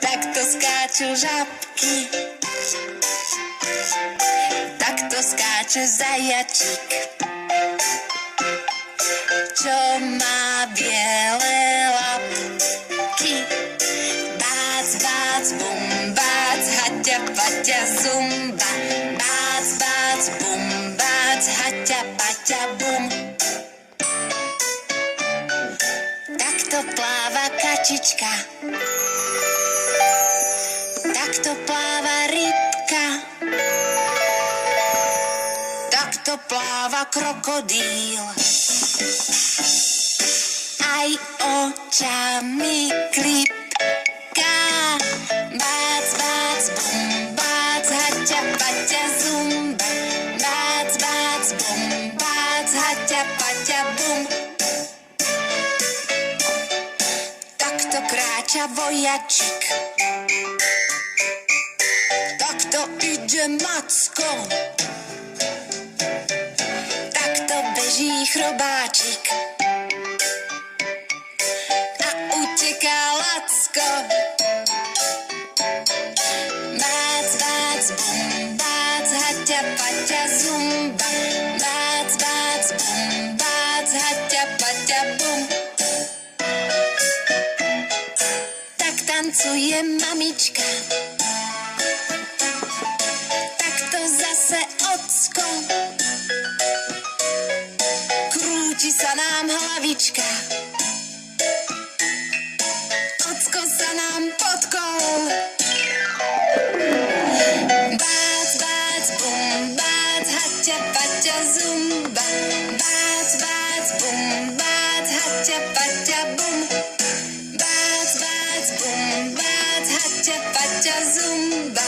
Takto skáču žabky, takto skáče zajačík, čo má biele labky. Bác, bác, bum, bác, haťa, paťa, zumba. Bác, bác, bum, bác, haťa, paťa, bum. Takto pláva kačička, takto pláva rybka, takto pláva krokodíl. Aj očami klipká. Bác, bác, bum, bác, haťa, paťa, zumba. Bác, bác, bum, bác, haťa, paťa, bum. Takto kráča vojačik, takto ide Macko, takto beží chrobáčik a uteká Lacko. Bác, bác, bum, bác, haťa, paťa, zumba. Bác, bác, bum, bác, haťa, paťa, bum. Tak tancuje mamička, takto zase ocko. Krúti sa nám hlavička, ocko sa nám potkol. Bác, bác, bum, bác, haťa, paťa, zumba. Bác, bác, bum, bác, haťa, paťa, bum. Bác, bác, bum, bác, haťa, paťa, zumba.